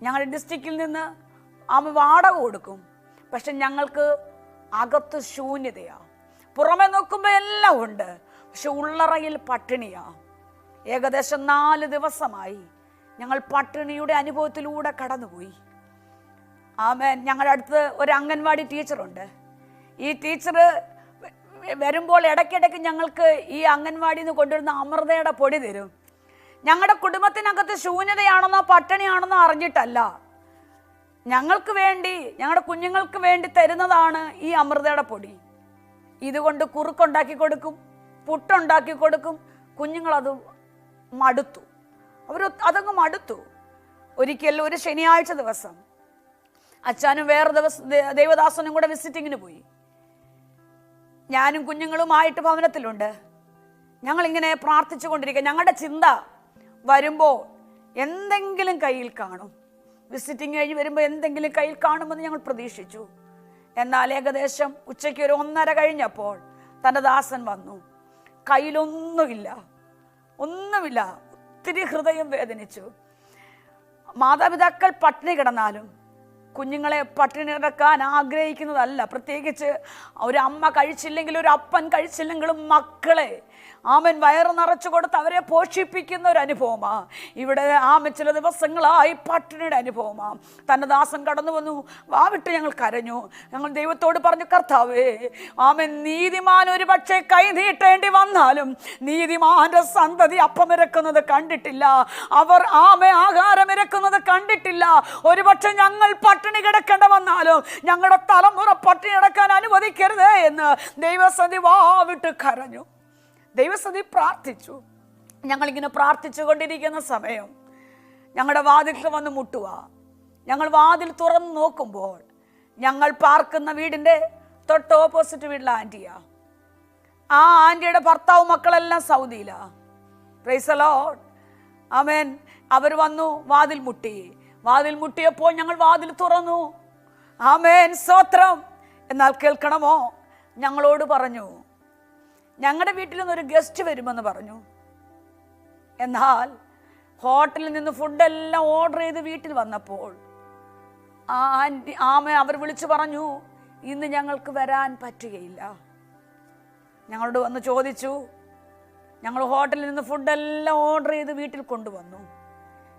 ഞങ്ങളുടെ ഡിസ്ട്രിക്റ്റിൽ നിന്ന് വാടക കൊടുക്കും. പക്ഷെ ഞങ്ങൾക്ക് അകത്ത് ശൂന്യതയാണ്. പുറമെ നോക്കുമ്പോൾ എല്ലാം ഉണ്ട്, പക്ഷെ ഉള്ളറയിൽ പട്ടിണിയാണ്. ഏകദേശം 4 ദിവസമായി ഞങ്ങൾ പട്ടിണിയുടെ അനുഭവത്തിലൂടെ കടന്നുപോയി. ആമേൻ. ഞങ്ങളുടെ അടുത്ത് ഒരു അംഗൻവാടി ടീച്ചറുണ്ട്. ഈ ടീച്ചർ വരുമ്പോൾ ഇടയ്ക്കിടയ്ക്ക് ഞങ്ങൾക്ക് ഈ അംഗൻവാടിയിൽ നിന്ന് കൊണ്ടുവരുന്ന അമൃതയുടെ പൊടി തരും. ഞങ്ങളുടെ കുടുംബത്തിനകത്ത് ശൂന്യതയാണെന്നോ പട്ടിണിയാണെന്നോ അറിഞ്ഞിട്ടല്ല, ഞങ്ങൾക്ക് വേണ്ടി, ഞങ്ങളുടെ കുഞ്ഞുങ്ങൾക്ക് വേണ്ടി തരുന്നതാണ് ഈ അമൃതയുടെ പൊടി. ഇതുകൊണ്ട് കുറുക്കുണ്ടാക്കി കൊടുക്കും, പുട്ടുണ്ടാക്കി കൊടുക്കും. കുഞ്ഞുങ്ങളത് മടുത്തു, അതങ്ങ് മടുത്തു. ഒരിക്കൽ ഒരു ശനിയാഴ്ച ദിവസം അച്ഛനും വേറെ ദിവസം ദേവദാസനും കൂടെ വിസിറ്റിങ്ങിന് പോയി. ഞാനും കുഞ്ഞുങ്ങളുമായിട്ട് ഭവനത്തിലുണ്ട്. ഞങ്ങളിങ്ങനെ പ്രാർത്ഥിച്ചു കൊണ്ടിരിക്കുക. ഞങ്ങളുടെ ചിന്ത വരുമ്പോൾ എന്തെങ്കിലും കയ്യിൽ കാണും, വിസിറ്റിംഗ് കഴിഞ്ഞ് വരുമ്പോൾ എന്തെങ്കിലും കയ്യിൽ കാണുമെന്ന് ഞങ്ങൾ പ്രതീക്ഷിച്ചു. എന്നാൽ ഏകദേശം ഉച്ചയ്ക്ക് ഒരു 1:30 കഴിഞ്ഞപ്പോൾ തൻ്റെ ദാസൻ വന്നു. കയ്യിലൊന്നുമില്ല, ഒന്നുമില്ല. ഒത്തിരി ഹൃദയം വേദനിച്ചു. മാതാപിതാക്കൾ പട്ടിണി കിടന്നാലും കുഞ്ഞുങ്ങളെ പട്ടിണി കിടക്കാൻ ആഗ്രഹിക്കുന്നതല്ല. പ്രത്യേകിച്ച് ഒരു അമ്മ കഴിച്ചില്ലെങ്കിൽ, ഒരു അപ്പൻ കഴിച്ചില്ലെങ്കിലും മക്കളെ ആമൻ വയറ് നിറച്ചു കൊടുത്ത് അവരെ പോഷിപ്പിക്കുന്ന ഒരു അനുഭവമാണ് ഇവിടെ. ആമൻ ചില ദിവസങ്ങളായി പട്ടിണിയുടെ അനുഭവമാണ്. തൻ്റെ ദാസൻ കടന്നു വന്നു, വാവിട്ട് ഞങ്ങൾ കരഞ്ഞു. ഞങ്ങൾ ദൈവത്തോട് പറഞ്ഞു, കർത്താവേ, ആമൻ നീതിമാൻ ഒരു പക്ഷേ കൈ നീട്ടേണ്ടി വന്നാലും നീതിമാന്റെ സന്തതി അപ്പമിരക്കുന്നത് കണ്ടിട്ടില്ല, അവർ ആഹാരമിരക്കുന്നത് കണ്ടിട്ടില്ല. ഒരു പക്ഷെ ഞങ്ങൾ പട്ടിണി കിടക്കേണ്ട വന്നാലും ഞങ്ങളുടെ തലമുറ പട്ടിണി കിടക്കാൻ അനുവദിക്കരുതേ എന്ന് ദൈവസന്ധി വാവിട്ട് കരഞ്ഞു. ദൈവസന്ധി പ്രാർത്ഥിച്ചു. ഞങ്ങളിങ്ങനെ പ്രാർത്ഥിച്ചു കൊണ്ടിരിക്കുന്ന സമയം ഞങ്ങളുടെ വാതിൽക്ക് വന്ന് മുട്ടുക. ഞങ്ങൾ വാതിൽ തുറന്ന് നോക്കുമ്പോൾ ഞങ്ങൾ പാർക്കുന്ന വീടിൻ്റെ തൊട്ട് ഓപ്പോസിറ്റ് വീട്ടിലെ ആൻറ്റിയാണ്. ആ ആൻറ്റിയുടെ ഭർത്താവ് മക്കളെല്ലാം സൗദിയിലാണ്. Praise the Lord. ആമേൻ. അവർ വന്നു, വാതിൽ മുട്ടി. വാതിൽ മുട്ടിയപ്പോൾ ഞങ്ങൾ വാതിൽ തുറന്നു. ആമേൻ, സ്തോത്രം. എന്നാൽ കേൾക്കണമോ, ഞങ്ങളോട് പറഞ്ഞു, ഞങ്ങളുടെ വീട്ടിൽ നിന്നൊരു ഗസ്റ്റ് വരുമെന്ന് പറഞ്ഞു. എന്നാൽ ഹോട്ടലിൽ നിന്ന് ഫുഡെല്ലാം ഓർഡർ ചെയ്ത് വീട്ടിൽ വന്നപ്പോൾ ആ ആൻറ്റി അവർ വിളിച്ചു പറഞ്ഞു, ഇന്ന് ഞങ്ങൾക്ക് വരാൻ പറ്റുകയില്ല. ഞങ്ങളോട് വന്ന് ചോദിച്ചു. ഞങ്ങൾ ഹോട്ടലിൽ നിന്ന് ഫുഡെല്ലാം ഓർഡർ ചെയ്ത് വീട്ടിൽ കൊണ്ടുവന്നു.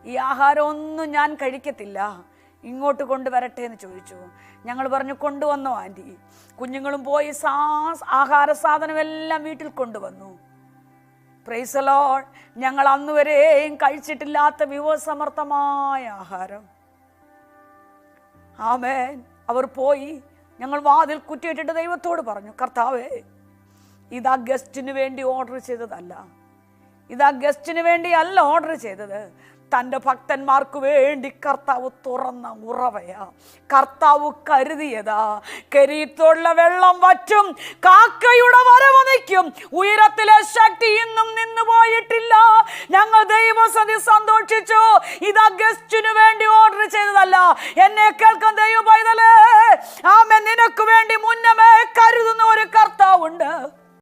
ഈ ആഹാരം ഒന്നും ഞാൻ കഴിക്കത്തില്ല, ഇങ്ങോട്ട് കൊണ്ടുവരട്ടെ എന്ന് ചോദിച്ചു. ഞങ്ങൾ പറഞ്ഞു, കൊണ്ടുവന്നോ ആൻറ്റി. കുഞ്ഞുങ്ങളും പോയി ആഹാര സാധനമെല്ലാം വീട്ടിൽ കൊണ്ടുവന്നു. Price the Lord. ഞങ്ങൾ അന്ന് വരെയും കഴിച്ചിട്ടില്ലാത്ത വിഭവസമർത്ഥമായ ആഹാരം. ആമേൻ. അവർ പോയി. ഞങ്ങൾ വാതിൽ കുറ്റിയിട്ടിട്ട് ദൈവത്തോട് പറഞ്ഞു, കർത്താവേ, ഇതാ ഗസ്റ്റിന് വേണ്ടി ഓർഡർ ചെയ്തതല്ല, ഇതാ ഗസ്റ്റിന് വേണ്ടി അല്ല ഓർഡർ ചെയ്തത്, തൻ്റെ ഭക്തന്മാർക്ക് വേണ്ടി കർത്താവ് തുറന്ന ഉറവയാ, കർത്താവ് കരുതിയതാ. കരീത്തുള്ള വെള്ളം വറ്റും, കാക്കയുടെ വരവ് നിൽക്കും, ഉയരത്തിലെ ശക്തി ഇന്നും നിന്നു പോയിട്ടില്ല. ഞങ്ങൾ ദൈവസന്ധി സന്തോഷിച്ചു. ഇതാ ഗസ്റ്റിന് വേണ്ടി ഓർഡർ ചെയ്തതല്ല. എന്നെ കേൾക്കാൻ ദൈവ പൈതലേ, ആമേൻ, നിനക്ക് വേണ്ടി മുന്നമേ കരുതുന്ന ഒരു കർത്താവുണ്ട്.